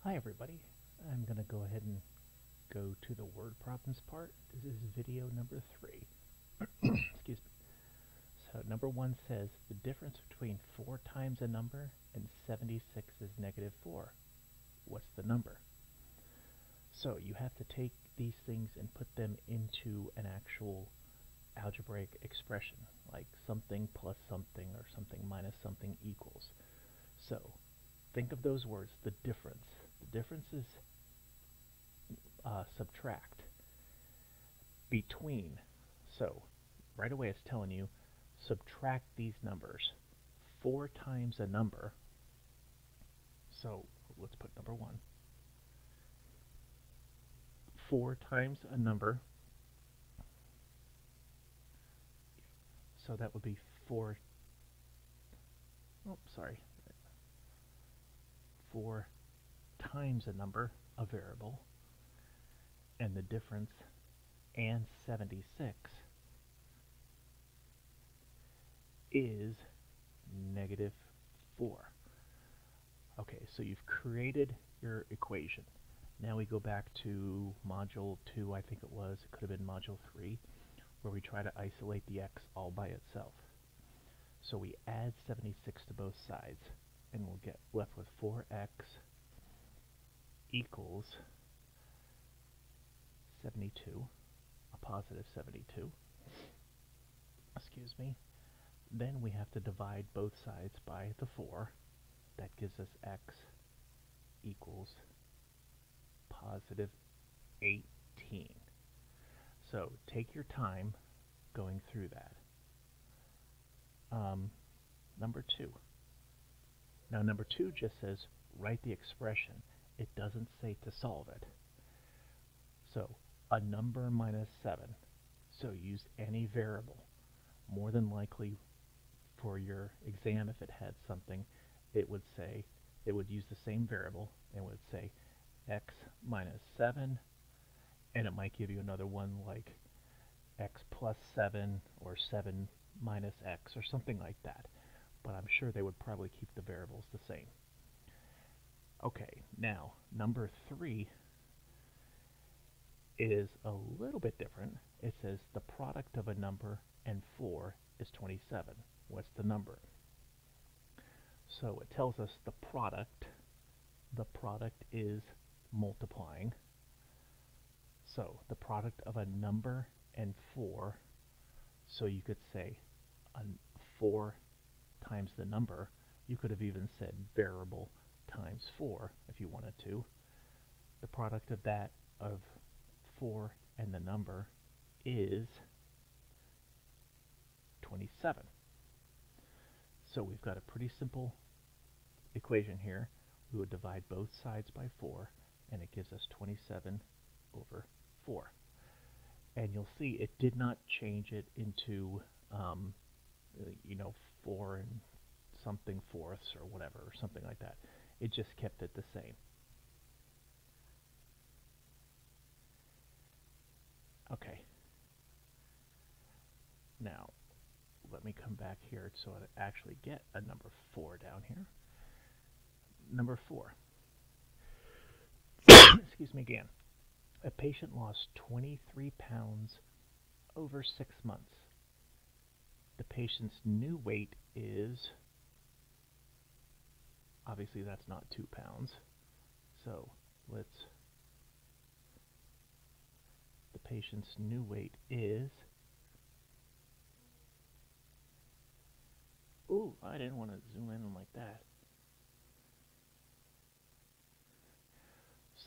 Hi everybody, I'm going to go ahead and go to the word problems part. This is video number 3. Excuse me. So number 1 says the difference between 4 times a number and 76 is negative 4. What's the number? So you have to take these things and put them into an actual algebraic expression, like something plus something or something minus something equals. So think of those words, the difference. The difference is subtract between. So right away it's telling you subtract these numbers. 4 times a number. So let's put number 1. 4 times a number. So that would be 4. Oh, sorry. 4 times a number, a variable, and the difference, and 76 is negative 4. Okay, so you've created your equation. Now we go back to module 2, I think it was. It could have been module 3, where we try to isolate the x all by itself. So we add 76 to both sides, and we'll get left with 4x equals 72, a positive 72. Excuse me. Then we have to divide both sides by the 4. That gives us x equals positive 18. So take your time going through that. Number 2. Now number 2 just says write the expression. It doesn't say to solve it. So a number minus 7. So use any variable. More than likely for your exam, if it had something, it would use the same variable and would say x minus 7, and it might give you another one like x plus 7 or 7 minus x or something like that. But I'm sure they would probably keep the variables the same. Okay, now number 3 is a little bit different. It says the product of a number and 4 is 27. What's the number? So it tells us the product. The product is multiplying. So the product of a number and 4. So you could say 4 times the number. You could have even said variable times 4 if you wanted to. The product of that of 4 and the number is 27. So we've got a pretty simple equation here. We would divide both sides by 4, and it gives us 27 over 4. And you'll see it did not change it into, 4 and something fourths or whatever, or something like that. It just kept it the same. Okay. Now, let me come back here so I actually get a number 4 down here. Number 4. Excuse me again. A patient lost 23 pounds over 6 months. The patient's new weight is, obviously that's not 2 pounds, so the patient's new weight is, ooh, I didn't want to zoom in like that.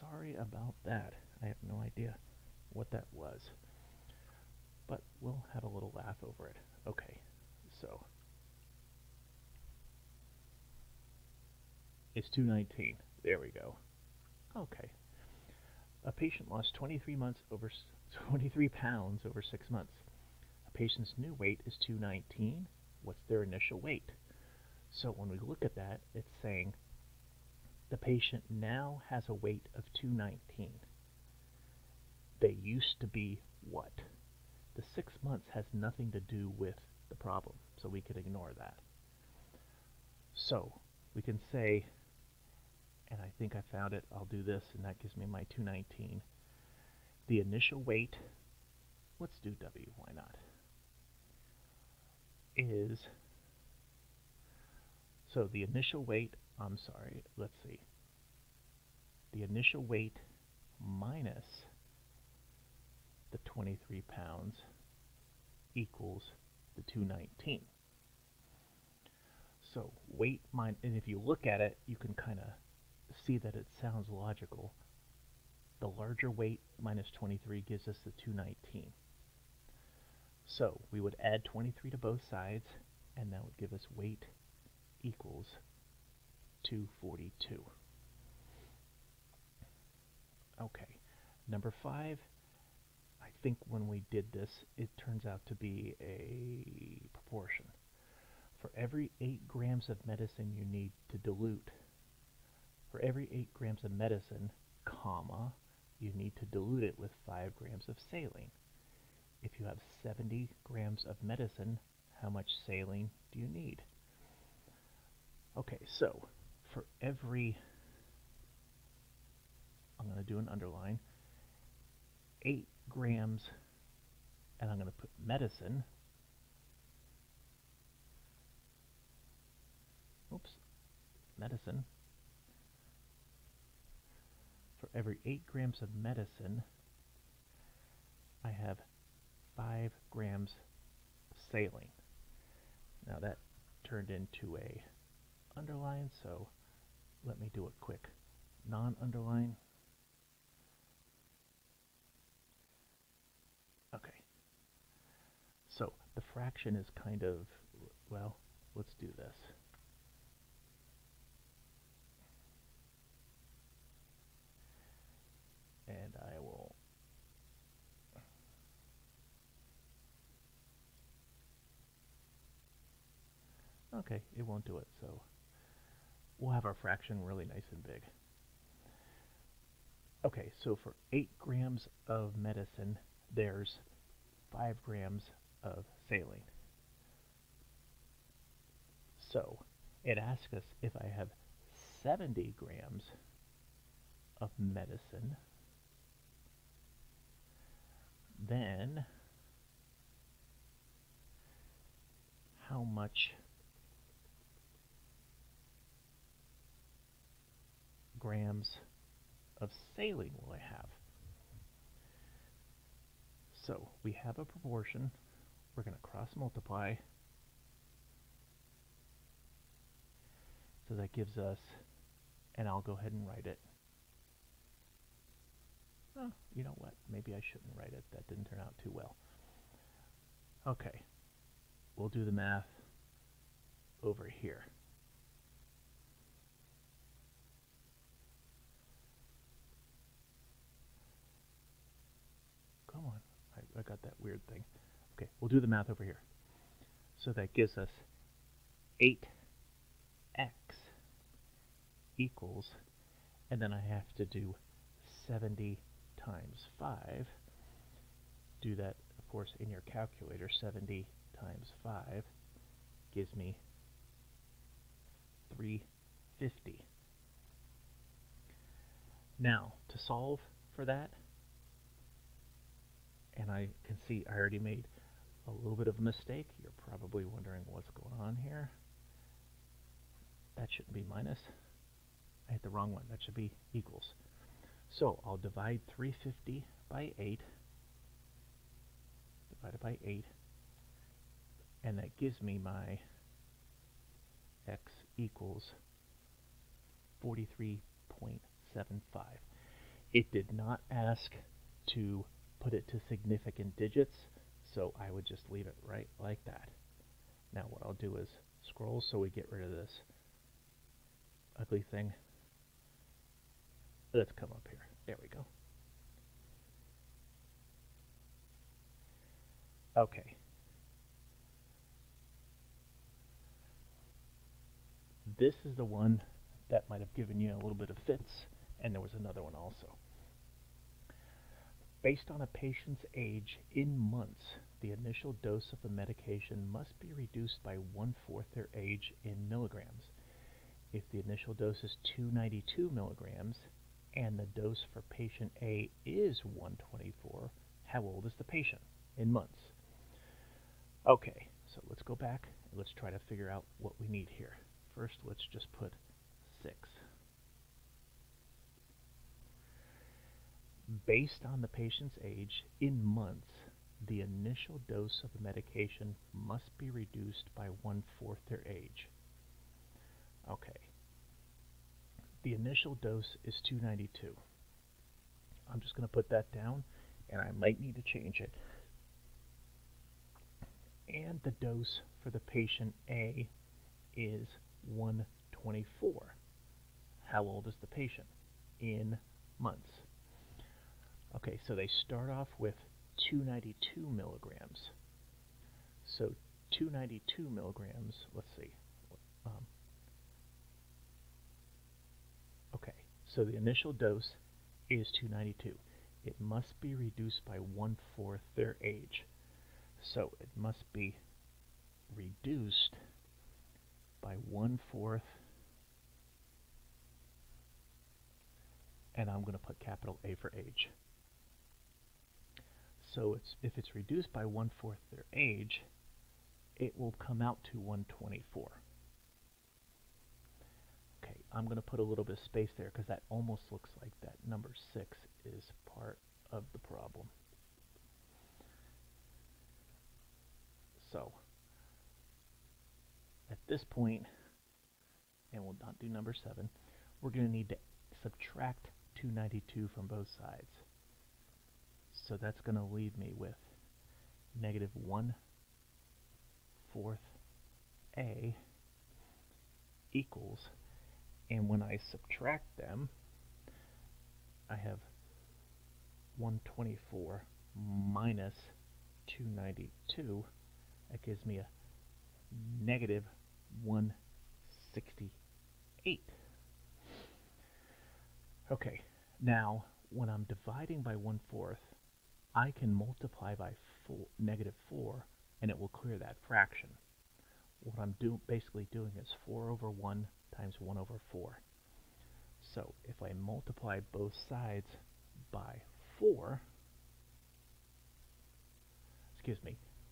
Sorry about that. I have no idea what that was. But we'll have a little laugh over it. Okay, so it's 219. There we go. Okay. A patient lost 23 pounds over 6 months. A patient's new weight is 219. What's their initial weight? So when we look at that, it's saying the patient now has a weight of 219. They used to be what? The 6 months has nothing to do with the problem, so we could ignore that. So we can say and I think I found it. I'll do this, and that gives me my 219. The initial weight, let's do W, why not, is, so the initial weight, I'm sorry, let's see, the initial weight minus the 23 pounds equals the 219. So weight minus, and if you look at it, you can kind of see that it sounds logical. The larger weight minus 23 gives us the 219. So we would add 23 to both sides, and that would give us weight equals 242. Okay, number 5, I think when we did this, it turns out to be a proportion. For every 8 grams of medicine you need to dilute, for every 8 grams of medicine, comma, you need to dilute it with 5 grams of saline. If you have 70 grams of medicine, how much saline do you need? Okay, so for every, I'm going to do an underline, 8 grams, and I'm going to put medicine, medicine, for every 8 grams of medicine, I have 5 grams of saline. Now that turned into a underline, so let me do it quick. Non-underline. Okay. So the fraction is kind of, well, let's do this. And I will okay, it won't do it, so we'll have our fraction really nice and big. Okay, so for 8 grams of medicine, there's 5 grams of saline. So it asks us if I have 70 grams of medicine, then how much grams of saline will I have? So we have a proportion. We're going to cross multiply. So that gives us, and I'll go ahead and write it. Oh, you know what? Maybe I shouldn't write it. That didn't turn out too well. Okay, we'll do the math over here. Come on, I got that weird thing. Okay, we'll do the math over here. So that gives us 8x equals, and then I have to do 70 times 5. Do that, of course, in your calculator. 70 times 5 gives me 350. Now, to solve for that, and I can see I already made a little bit of a mistake. You're probably wondering what's going on here. That shouldn't be minus. I hit the wrong one. That should be equals. So I'll divide 350 by 8, divided by 8, and that gives me my x equals 43.75. It did not ask to put it to significant digits, so I would just leave it right like that. Now what I'll do is scroll so we get rid of this ugly thing. Let's come up here. There we go. Okay. This is the one that might have given you a little bit of fits, and there was another one also. Based on a patient's age in months, the initial dose of the medication must be reduced by 1/4 their age in milligrams. if the initial dose is 292 milligrams and the dose for patient A is 124, how old is the patient in months? Okay, so let's go back and let's try to figure out what we need here. First, let's just put 6. Based on the patient's age in months, the initial dose of the medication must be reduced by 1/4 their age. Okay. The initial dose is 292. I'm just going to put that down, and I might need to change it. And the dose for the patient A is 124. How old is the patient in months? Okay, so they start off with 292 milligrams. So 292 milligrams, let's see. Okay, so the initial dose is 292. It must be reduced by 1/4 their age. So it must be reduced by 1/4, and I'm going to put capital A for age. So if it's reduced by 1/4 their age, it will come out to 124. Okay, I'm going to put a little bit of space there because that almost looks like that number 6 is part of the problem. So at this point, and we'll not do number 7, we're going to need to subtract 292 from both sides. So that's going to leave me with negative 1/4 A equals, and when I subtract them, I have 124 minus 292. That gives me a negative 168. Okay, now when I'm dividing by 1/4, I can multiply by negative 4, and it will clear that fraction. What I'm basically doing is 4 over 1 times 1 over 4. So if I multiply both sides by 4,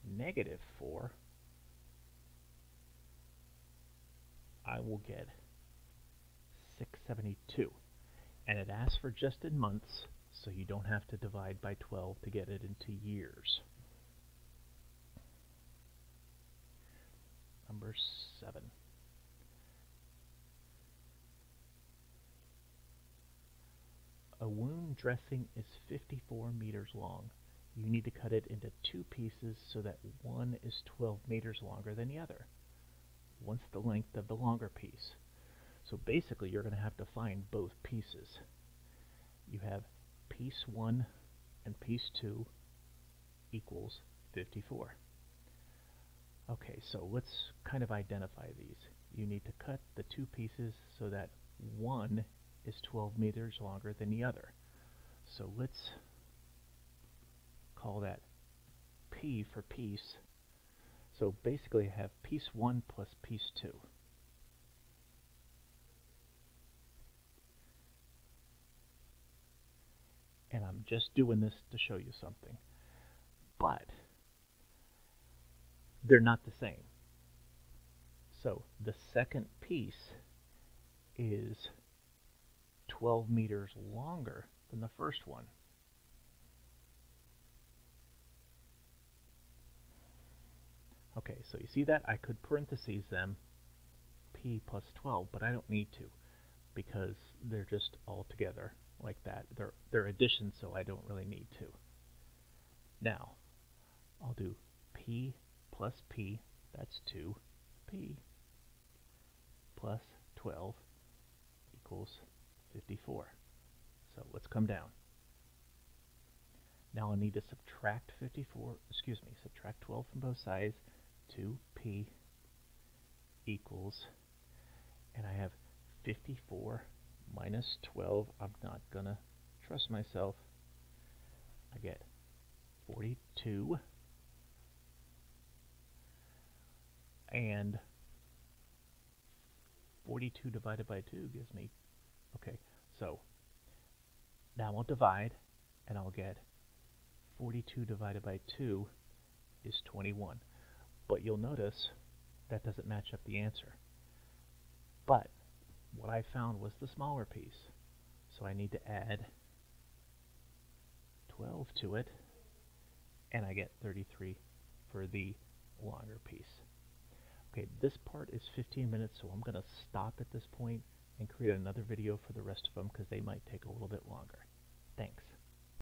negative 4, I will get 672. And it asks for just in months, so you don't have to divide by 12 to get it into years. Number 7. A wound dressing is 54 meters long. You need to cut it into 2 pieces so that one is 12 meters longer than the other. What's the length of the longer piece? So basically you're going to have to find both pieces. You have piece 1 and piece 2 equals 54. Okay, so let's kind of identify these. You need to cut the 2 pieces so that one is 12 meters longer than the other. So let's call that P for piece. So basically I have piece 1 plus piece 2. And I'm just doing this to show you something. But they're not the same. So the second piece is 12 meters longer than the first one. Okay, so you see that? I could parentheses them, P plus 12, but I don't need to because they're just all together like that. They're additions, so I don't really need to. Now, I'll do P plus P, that's 2P, plus 12 equals 54. So let's come down. Now I need to subtract 12 from both sides. 2P equals, and I have 54 minus 12. I'm not going to trust myself. I get 42. And 42 divided by 2 gives me, okay, so now I'll divide, and I'll get 42 divided by 2 is 21. But you'll notice that doesn't match up the answer. But what I found was the smaller piece. So I need to add 12 to it, and I get 33 for the longer piece. Okay, this part is 15 minutes, so I'm going to stop at this point and create another video for the rest of them because they might take a little bit longer. Thanks.